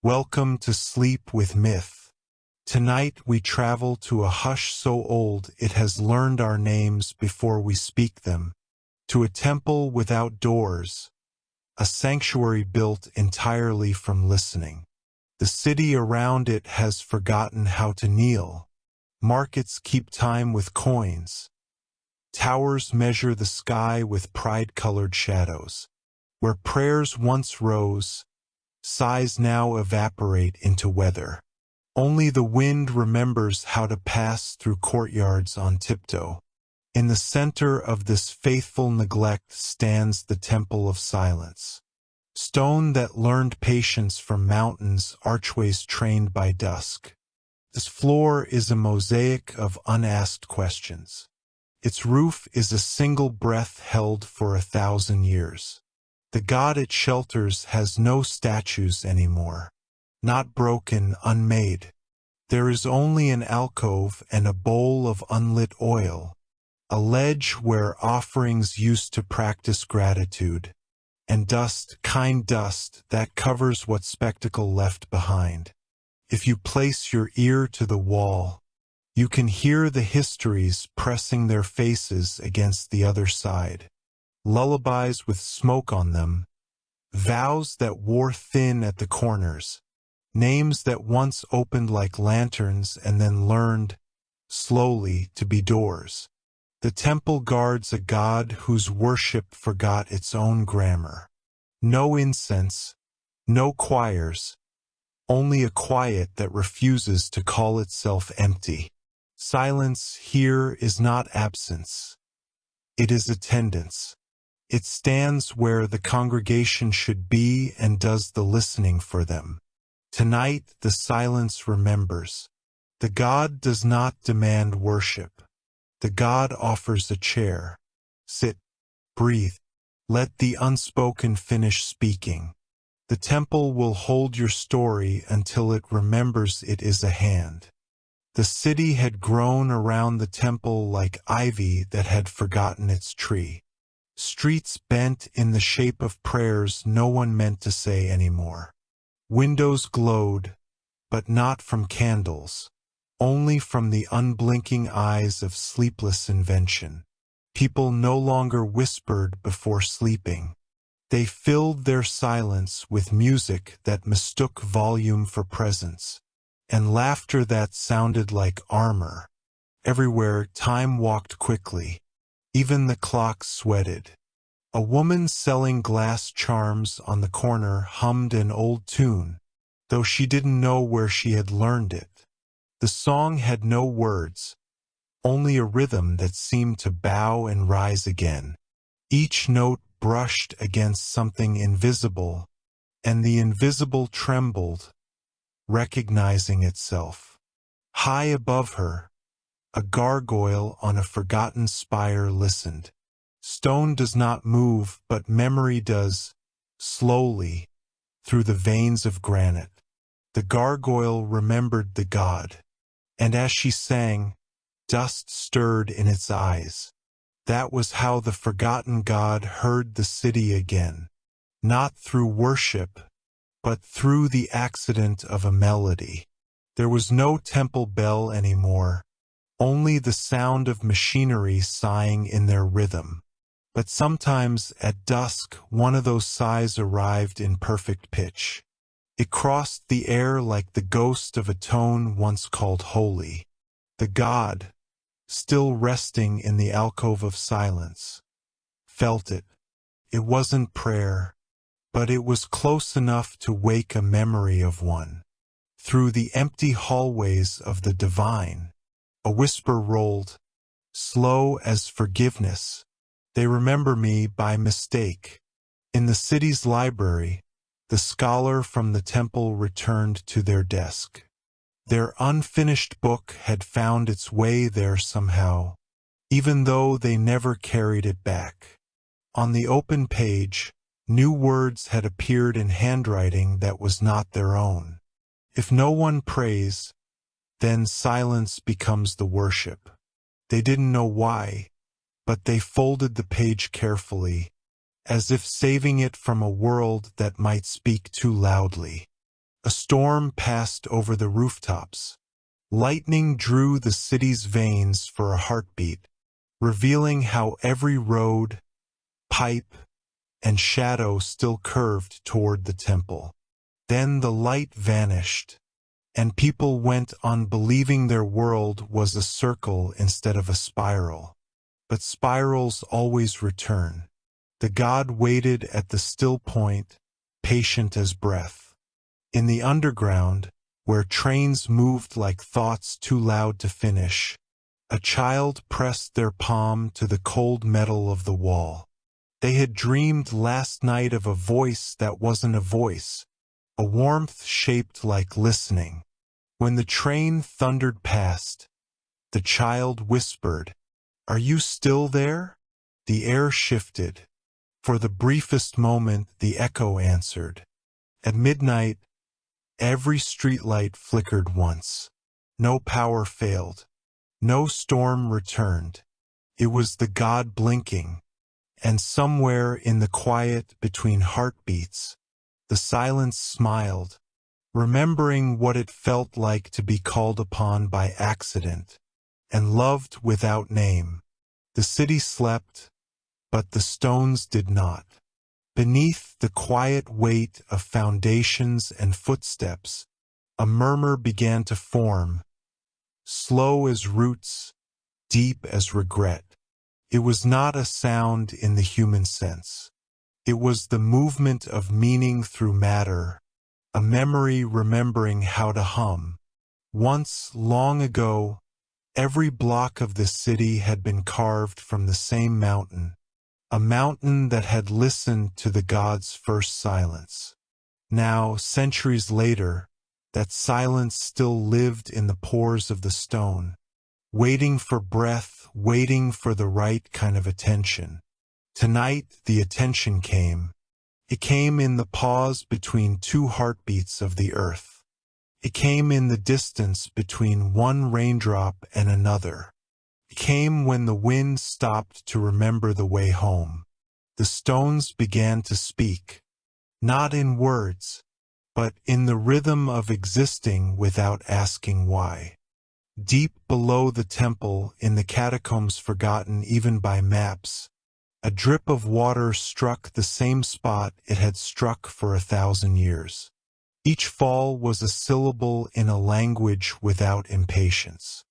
Welcome to Sleep with Myth. Tonight we travel to a hush so old it has learned our names before we speak them, to a temple without doors, a sanctuary built entirely from listening. The city around it has forgotten how to kneel. Markets keep time with coins. Towers measure the sky with pride-colored shadows. Where prayers once rose, sighs now evaporate into weather. Only the wind remembers how to pass through courtyards on tiptoe. In the center of this faithful neglect stands the temple of silence. Stone that learned patience from mountains, archways trained by dusk. This floor is a mosaic of unasked questions. Its roof is a single breath held for 1,000 years. The god it shelters has no statues anymore. Not broken, unmade. There is only an alcove and a bowl of unlit oil. A ledge where offerings used to practice gratitude. And dust, kind dust, that covers what spectacle left behind. If you place your ear to the wall, you can hear the histories pressing their faces against the other side. Lullabies with smoke on them, vows that wore thin at the corners, names that once opened like lanterns and then learned, slowly, to be doors. The temple guards a god whose worship forgot its own grammar. No incense, no choirs, only a quiet that refuses to call itself empty. Silence here is not absence. It is attendance. It stands where the congregation should be and does the listening for them. Tonight the silence remembers. The god does not demand worship. The god offers a chair. Sit, breathe. Let the unspoken finish speaking. The temple will hold your story until it remembers it is a hand. The city had grown around the temple like ivy that had forgotten its tree. Streets bent in the shape of prayers no one meant to say anymore. Windows glowed, but not from candles, only from the unblinking eyes of sleepless invention. People no longer whispered before sleeping. They filled their silence with music that mistook volume for presence, and laughter that sounded like armor. Everywhere time walked quickly. Even the clock sweated. A woman selling glass charms on the corner hummed an old tune, though she didn't know where she had learned it. The song had no words, only a rhythm that seemed to bow and rise again. Each note brushed against something invisible, and the invisible trembled, recognizing itself. High above her, a gargoyle on a forgotten spire listened. Stone does not move, but memory does, slowly, through the veins of granite. The gargoyle remembered the god, and as she sang, dust stirred in its eyes. That was how the forgotten god heard the city again, not through worship, but through the accident of a melody. There was no temple bell anymore, only the sound of machinery sighing in their rhythm. But sometimes at dusk one of those sighs arrived in perfect pitch. It crossed the air like the ghost of a tone once called holy. The god, still resting in the alcove of silence, felt it. It wasn't prayer, but it was close enough to wake a memory of one. Through the empty hallways of the divine, a whisper rolled, slow as forgiveness. They remember me by mistake. In the city's library, the scholar from the temple returned to their desk. Their unfinished book had found its way there somehow, even though they never carried it back. On the open page, new words had appeared in handwriting that was not their own. If no one prays, then silence becomes the worship. They didn't know why, but they folded the page carefully, as if saving it from a world that might speak too loudly. A storm passed over the rooftops. Lightning drew the city's veins for a heartbeat, revealing how every road, pipe, and shadow still curved toward the temple. Then the light vanished, and people went on believing their world was a circle instead of a spiral. But spirals always return. The god waited at the still point, patient as breath. In the underground, where trains moved like thoughts too loud to finish, a child pressed their palm to the cold metal of the wall. They had dreamed last night of a voice that wasn't a voice, a warmth shaped like listening. When the train thundered past, the child whispered, "Are you still there?" The air shifted. For the briefest moment, the echo answered. At midnight, every streetlight flickered once. No power failed. No storm returned. It was the god blinking. And somewhere in the quiet between heartbeats, the silence smiled, remembering what it felt like to be called upon by accident, and loved without name. The city slept, but the stones did not. Beneath the quiet weight of foundations and footsteps, a murmur began to form, slow as roots, deep as regret. It was not a sound in the human sense. It was the movement of meaning through matter, a memory remembering how to hum. Once, long ago, every block of the city had been carved from the same mountain, a mountain that had listened to the gods' first silence. Now, centuries later, that silence still lived in the pores of the stone, waiting for breath, waiting for the right kind of attention. Tonight, the attention came. It came in the pause between two heartbeats of the earth. It came in the distance between one raindrop and another. It came when the wind stopped to remember the way home. The stones began to speak, not in words, but in the rhythm of existing without asking why. Deep below the temple, in the catacombs forgotten even by maps, a drip of water struck the same spot it had struck for 1,000 years. Each fall was a syllable in a language without impatience.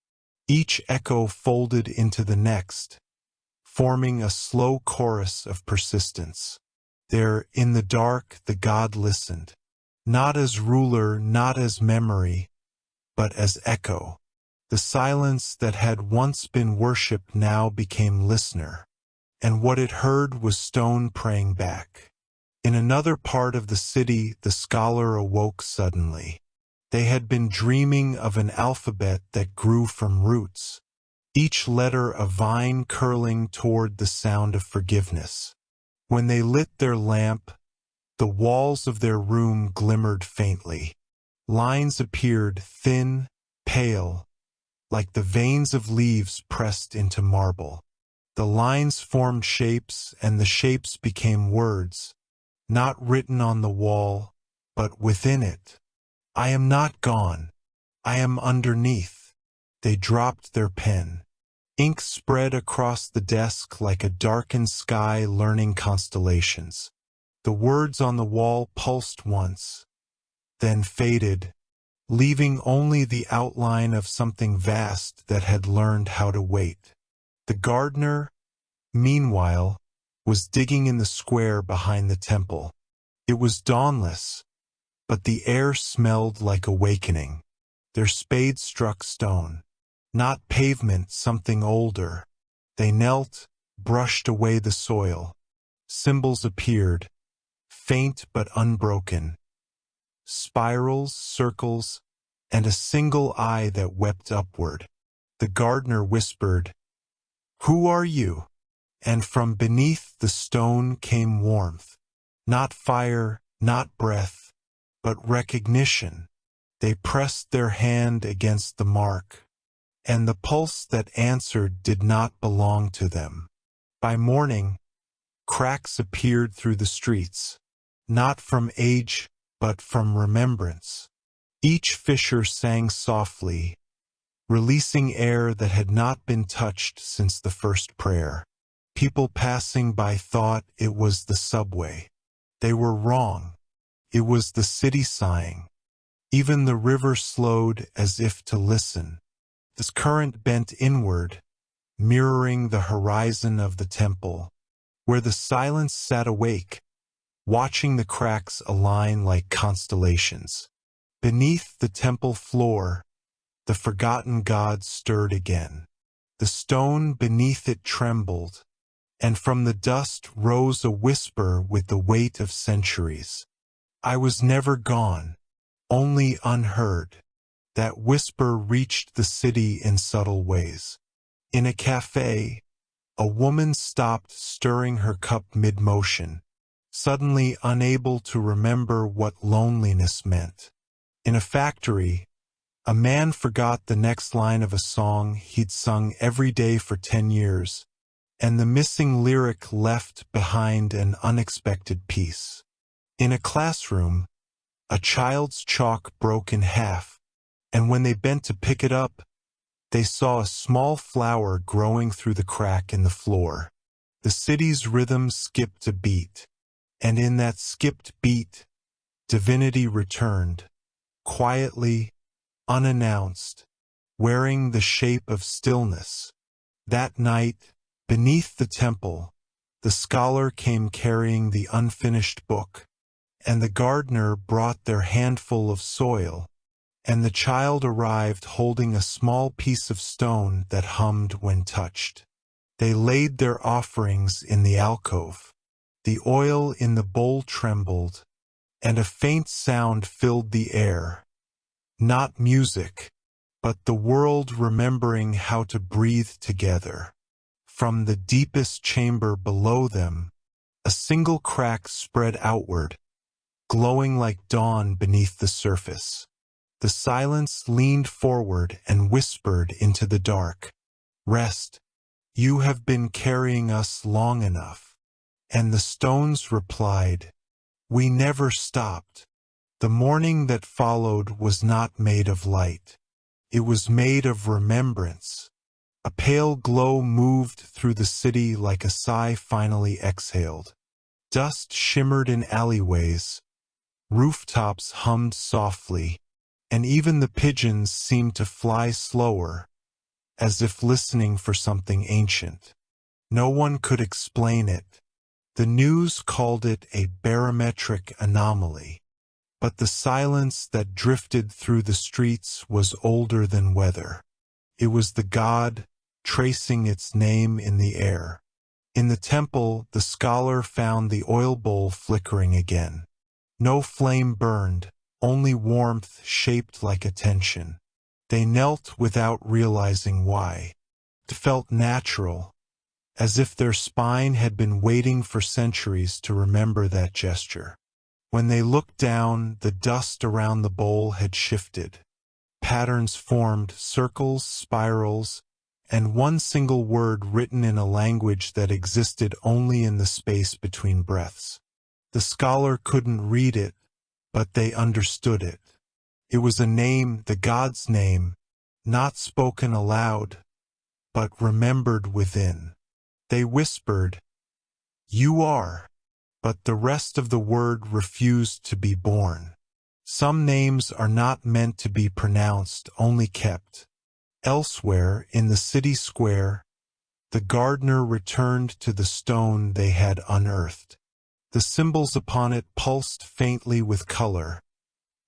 Each echo folded into the next, forming a slow chorus of persistence. There, in the dark, the god listened, not as ruler, not as memory, but as echo. The silence that had once been worshipped now became listener, and what it heard was stone praying back. In another part of the city, the scholar awoke suddenly. They had been dreaming of an alphabet that grew from roots, each letter a vine curling toward the sound of forgiveness. When they lit their lamp, the walls of their room glimmered faintly. Lines appeared, thin, pale, like the veins of leaves pressed into marble. The lines formed shapes, and the shapes became words, not written on the wall, but within it. "I am not gone. I am underneath." They dropped their pen. Ink spread across the desk like a darkened sky learning constellations. The words on the wall pulsed once, then faded, leaving only the outline of something vast that had learned how to wait. The gardener, meanwhile, was digging in the square behind the temple. It was dawnless, but the air smelled like awakening. Their spades struck stone, not pavement, something older. They knelt, brushed away the soil. Symbols appeared, faint but unbroken. Spirals, circles, and a single eye that wept upward. The gardener whispered, "Who are you?" And from beneath the stone came warmth. Not fire, not breath, but recognition. They pressed their hand against the mark, and the pulse that answered did not belong to them. By morning, cracks appeared through the streets, not from age, but from remembrance. Each fissure sang softly, releasing air that had not been touched since the first prayer. People passing by thought it was the subway. They were wrong. It was the city sighing. Even the river slowed as if to listen. This current bent inward, mirroring the horizon of the temple, where the silence sat awake, watching the cracks align like constellations. Beneath the temple floor, the forgotten god stirred again. The stone beneath it trembled, and from the dust rose a whisper with the weight of centuries. I was never gone, only unheard. That whisper reached the city in subtle ways. In a cafe, a woman stopped stirring her cup mid-motion, suddenly unable to remember what loneliness meant. In a factory, a man forgot the next line of a song he'd sung every day for 10 years, and the missing lyric left behind an unexpected piece. In a classroom, a child's chalk broke in half, and when they bent to pick it up, they saw a small flower growing through the crack in the floor. The city's rhythm skipped a beat, and in that skipped beat, divinity returned, quietly, unannounced, wearing the shape of stillness. That night, beneath the temple, the scholar came carrying the unfinished book, and the gardener brought their handful of soil, and the child arrived holding a small piece of stone that hummed when touched. They laid their offerings in the alcove. The oil in the bowl trembled, and a faint sound filled the air. Not music, but the world remembering how to breathe together. From the deepest chamber below them, a single crack spread outward, glowing like dawn beneath the surface. The silence leaned forward and whispered into the dark. Rest. You have been carrying us long enough. And the stones replied, we never stopped. The morning that followed was not made of light. It was made of remembrance. A pale glow moved through the city like a sigh finally exhaled. Dust shimmered in alleyways. Rooftops hummed softly, and even the pigeons seemed to fly slower, as if listening for something ancient. No one could explain it. The news called it a barometric anomaly. But the silence that drifted through the streets was older than weather. It was the god, tracing its name in the air. In the temple, the scholar found the oil bowl flickering again. No flame burned, only warmth shaped like attention. They knelt without realizing why. It felt natural, as if their spine had been waiting for centuries to remember that gesture. When they looked down, the dust around the bowl had shifted. Patterns formed, circles, spirals, and one single word written in a language that existed only in the space between breaths. The scholar couldn't read it, but they understood it. It was a name, the god's name, not spoken aloud, but remembered within. They whispered, "You are," but the rest of the word refused to be born. Some names are not meant to be pronounced, only kept. Elsewhere, in the city square, the gardener returned to the stone they had unearthed. The symbols upon it pulsed faintly with color,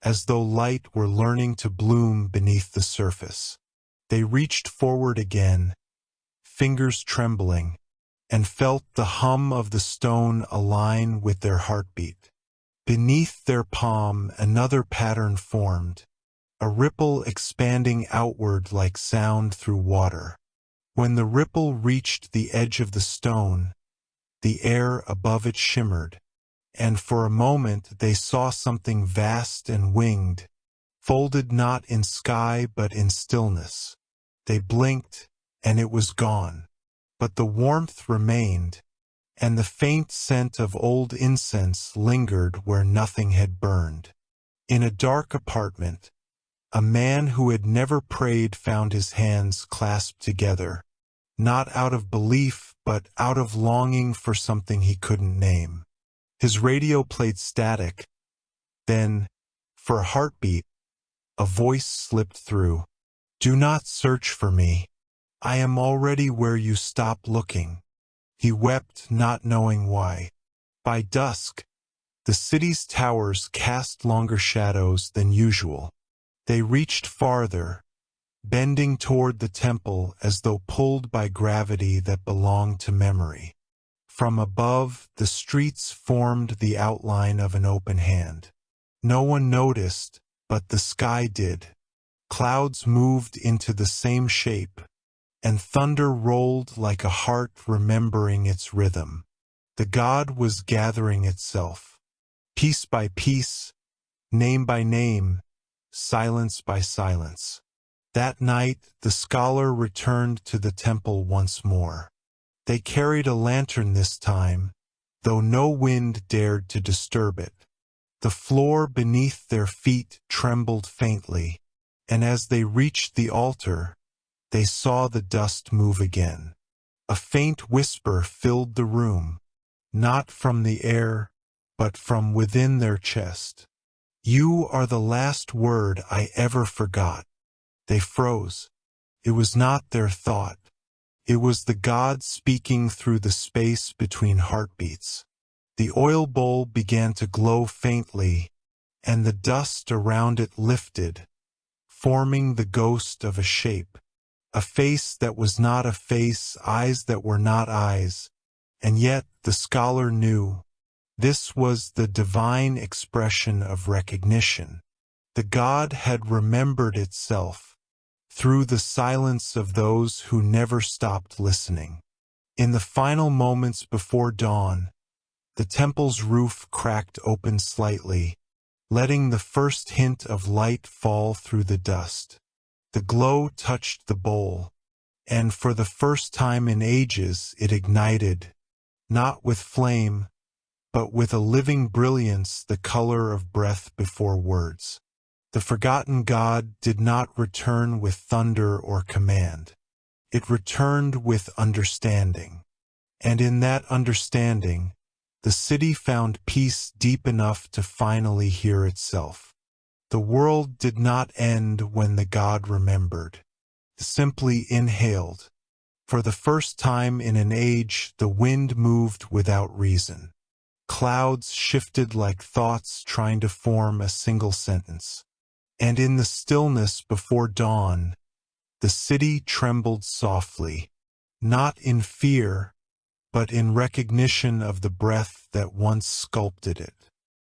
as though light were learning to bloom beneath the surface. They reached forward again, fingers trembling, and felt the hum of the stone align with their heartbeat. Beneath their palm, another pattern formed, a ripple expanding outward like sound through water. When the ripple reached the edge of the stone, the air above it shimmered, and for a moment they saw something vast and winged, folded not in sky but in stillness. They blinked, and it was gone. But the warmth remained, and the faint scent of old incense lingered where nothing had burned. In a dark apartment, a man who had never prayed found his hands clasped together, not out of belief but out of longing for something he couldn't name. His radio played static. Then, for a heartbeat, a voice slipped through. "Do not search for me. I am already where you stop looking." He wept, not knowing why. By dusk, the city's towers cast longer shadows than usual. They reached farther, bending toward the temple as though pulled by gravity that belonged to memory. From above, the streets formed the outline of an open hand. No one noticed, but the sky did. Clouds moved into the same shape, and thunder rolled like a heart remembering its rhythm. The god was gathering itself, piece by piece, name by name, silence by silence. That night, the scholar returned to the temple once more. They carried a lantern this time, though no wind dared to disturb it. The floor beneath their feet trembled faintly, and as they reached the altar, they saw the dust move again. A faint whisper filled the room, not from the air, but from within their chest. "You are the last word I ever forgot." They froze. It was not their thought. It was the god speaking through the space between heartbeats. The oil bowl began to glow faintly, and the dust around it lifted, forming the ghost of a shape. A face that was not a face, eyes that were not eyes. And yet, the scholar knew, this was the divine expression of recognition. The god had remembered itself, through the silence of those who never stopped listening. In the final moments before dawn, the temple's roof cracked open slightly, letting the first hint of light fall through the dust. The glow touched the bowl, and for the first time in ages it ignited, not with flame, but with a living brilliance the color of breath before words. The forgotten god did not return with thunder or command. It returned with understanding. And in that understanding, the city found peace deep enough to finally hear itself. The world did not end when the god remembered. It simply inhaled. For the first time in an age, the wind moved without reason. Clouds shifted like thoughts trying to form a single sentence. And in the stillness before dawn, the city trembled softly, not in fear, but in recognition of the breath that once sculpted it.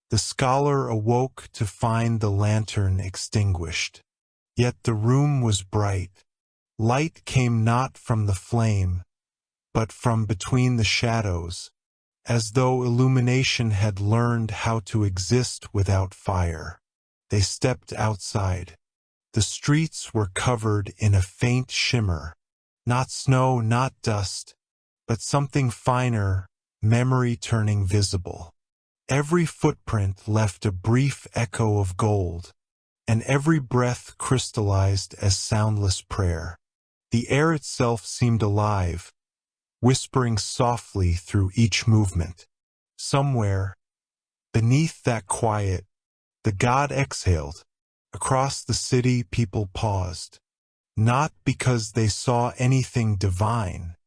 The scholar awoke to find the lantern extinguished. Yet the room was bright. Light came not from the flame, but from between the shadows, as though illumination had learned how to exist without fire. They stepped outside. The streets were covered in a faint shimmer, not snow, not dust, but something finer, memory turning visible. Every footprint left a brief echo of gold, and every breath crystallized as soundless prayer. The air itself seemed alive, whispering softly through each movement. Somewhere, beneath that quiet, the god exhaled. Across the city, people paused, not because they saw anything divine,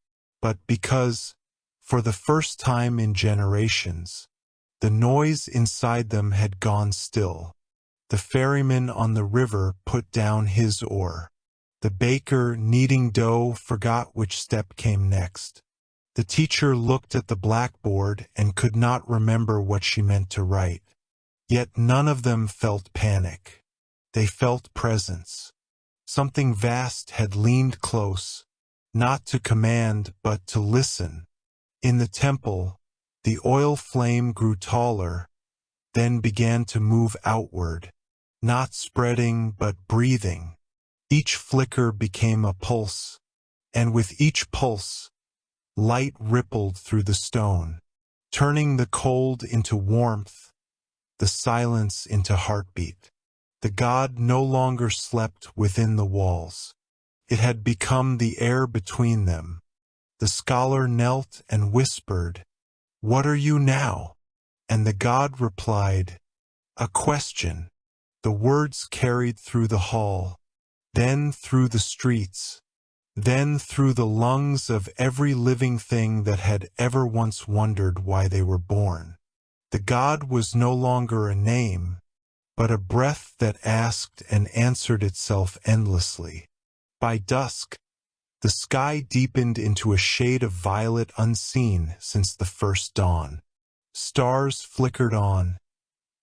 but because, for the first time in generations, the noise inside them had gone still. The ferryman on the river put down his oar. The baker, kneading dough, forgot which step came next. The teacher looked at the blackboard and could not remember what she meant to write. Yet none of them felt panic. They felt presence. Something vast had leaned close, not to command but to listen. In the temple, the oil flame grew taller, then began to move outward, not spreading but breathing. Each flicker became a pulse, and with each pulse, light rippled through the stone, turning the cold into warmth, the silence into heartbeat. The god no longer slept within the walls. It had become the air between them. The scholar knelt and whispered, "What are you now?" And the god replied, "A question." The words carried through the hall, then through the streets, then through the lungs of every living thing that had ever once wondered why they were born. The god was no longer a name, but a breath that asked and answered itself endlessly. By dusk, the sky deepened into a shade of violet unseen since the first dawn. Stars flickered on,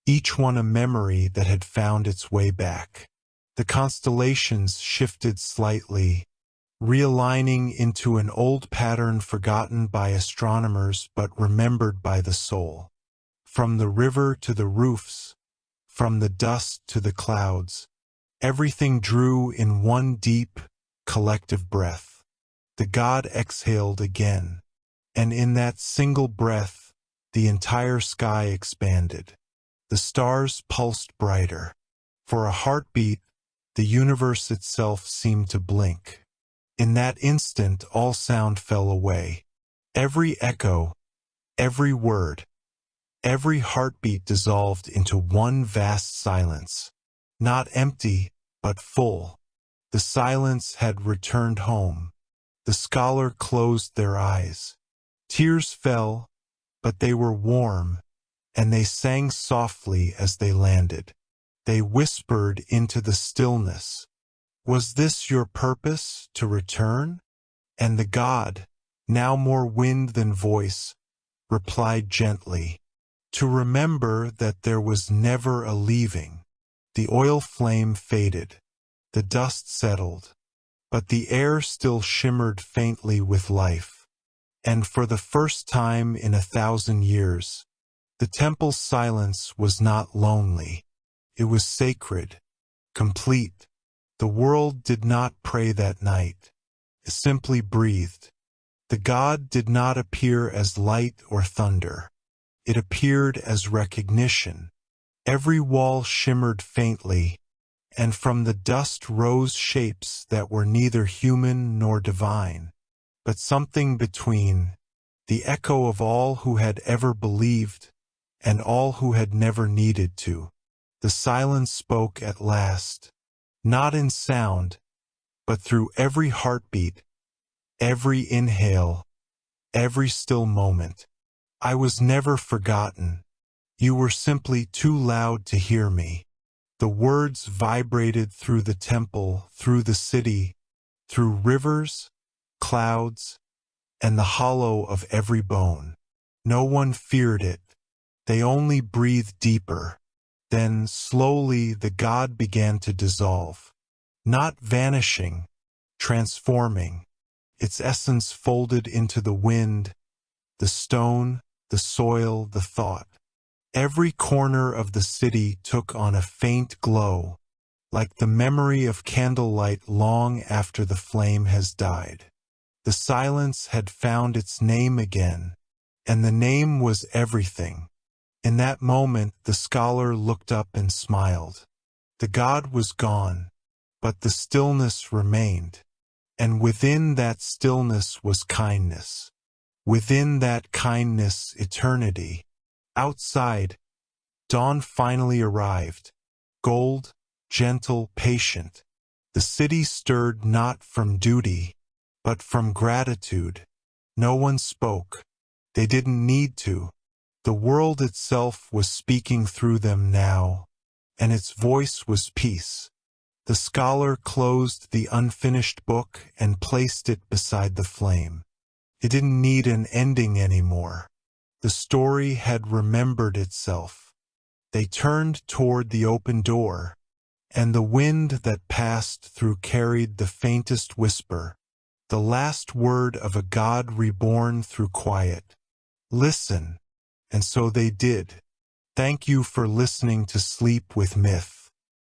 each one a memory that had found its way back. The constellations shifted slightly, realigning into an old pattern forgotten by astronomers but remembered by the soul. From the river to the roofs, from the dust to the clouds, everything drew in one deep, collective breath. The god exhaled again, and in that single breath, the entire sky expanded. The stars pulsed brighter. For a heartbeat, the universe itself seemed to blink. In that instant, all sound fell away. Every echo, every word, every heartbeat dissolved into one vast silence. Not empty, but full. The silence had returned home. The scholar closed their eyes. Tears fell, but they were warm, and they sang softly as they landed. They whispered into the stillness, "Was this your purpose, to return?" And the god, now more wind than voice, replied gently, "To remember that there was never a leaving." The oil flame faded. The dust settled, but the air still shimmered faintly with life. And for the first time in 1,000 years, the temple's silence was not lonely. It was sacred, complete. The world did not pray that night. It simply breathed. The god did not appear as light or thunder. It appeared as recognition. Every wall shimmered faintly, and from the dust rose shapes that were neither human nor divine, but something between, the echo of all who had ever believed, and all who had never needed to. The silence spoke at last, not in sound, but through every heartbeat, every inhale, every still moment. "I was never forgotten. You were simply too loud to hear me." The words vibrated through the temple, through the city, through rivers, clouds, and the hollow of every bone. No one feared it. They only breathed deeper. Then, slowly, the god began to dissolve. Not vanishing, transforming. Its essence folded into the wind, the stone, the soil, the thought. Every corner of the city took on a faint glow, like the memory of candlelight long after the flame has died. The silence had found its name again, and the name was everything. In that moment, the scholar looked up and smiled. The god was gone, but the stillness remained. And within that stillness was kindness. Within that kindness, eternity. Outside, dawn finally arrived. Gold, gentle, patient. The city stirred not from duty, but from gratitude. No one spoke. They didn't need to. The world itself was speaking through them now, and its voice was peace. The scholar closed the unfinished book and placed it beside the flame. It didn't need an ending anymore. The story had remembered itself. They turned toward the open door, and the wind that passed through carried the faintest whisper, the last word of a god reborn through quiet. "Listen." And so they did. Thank you for listening to Sleep with Myth.